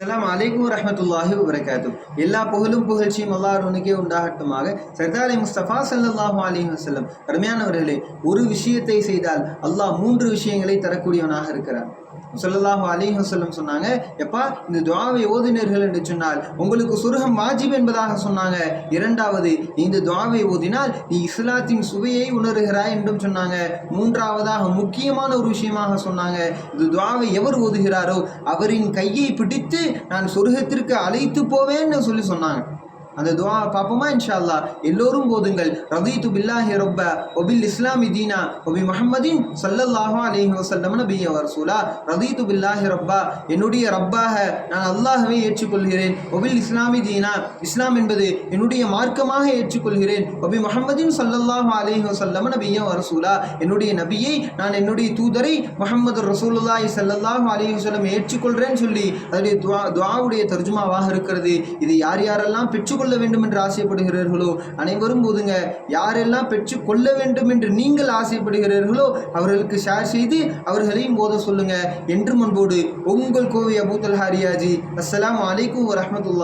அஸ்ஸலாமு அலைக்கும் வரஹ்மத்துல்லாஹி வபரகாத்துஹ். எல்லா புகழும் புகழ்ச்சியும் அல்லாஹ்வுக்கே உண்டாகட்டுமாக. சர்தார் முஸ்தபா ஸல்லல்லாஹு அலைஹி வஸல்லம் அருமையானவர்களே, ஒரு விஷயத்தை செய்தால் அல்லாஹ் 3 விஷயங்களை தரக்கூடியவனாக இருக்கிறார். ஸல்லல்லாஹு அலைஹி வஸல்லம் சொன்னாங்க, எப்பா இந்த துஆவை ஓதினீர்கள் என்று சொன்னால் உங்களுக்கு சொர்க்கம் வாஜிப் என்பதாக சொன்னாங்க. இரண்டாவது, இந்த துஆவை ஓதினால் நீ இஸ்லாத்தின் சுவையை உணர்கிறாய் என்றும் சொன்னாங்க. மூன்றாவதாக முக்கியமான ஒரு விஷயமாக சொன்னாங்க, இந்த துஆவை எவர் ஓதுகிறாரோ அவரின் கையை பிடித்து நான் சொர்க்கத்திற்கு அழைத்து போவேன்னு சொல்லி சொன்னாங்க. அந்த துஆ பாப்போமா இன்ஷா அல்லாஹ். எல்லோரும் ஓதுங்கள். ரதீது பில்லாஹி ரப்ப வபில் இஸ்லாமி தீனா வபி முஹம்மதின் ஸல்லல்லாஹு அலைஹி வஸல்லம் நபிய்ய வ ரசூலா. ரதீது பில்லாஹி ரப்பா, என்னுடைய ரப்பாக நான் அல்லாஹ்வை ஏற்றுக்கொள்கிறேன். வபில் இஸ்லாமி தீனா, இஸ்லாம் என்பது என்னுடைய மார்க்கமாக ஏற்றுக்கொள்கிறேன். வபி முஹம்மதின் ஸல்லல்லாஹு அலைஹி வஸல்லம் நபிய்ய வ ரசூலா, என்னுடைய நபியை நான் என்னுடைய தூதரை முஹம்மது ரசூலுல்லாஹி ஸல்லல்லாஹு அலைஹி வஸல்லம் ஏற்றுக்கொள்கிறேன்னு சொல்லி அதனுடைய துஆவுடைய தர்ஜுமாவாக இருக்கிறது. இது யார் யாரெல்லாம் பெற்றுக்கொள்ள வேண்டும் என்று ஆசைப்படுகிறீர்களோ அனைவரும் போதுங்க. யாரெல்லாம் பெற்றுக் கொள்ள வேண்டும் என்று நீங்கள் ஆசைப்படுகிறீர்களோ அவர்களுக்கு ஷேர் செய்து அவர்களையும் போத சொல்லுங்க என்று முன்போடு உங்கள் கோவை அபூ தல்ஹா ரியாஜி. அஸ்ஸலாமு அலைக்கும் வரஹ்மத்துல்லாஹி.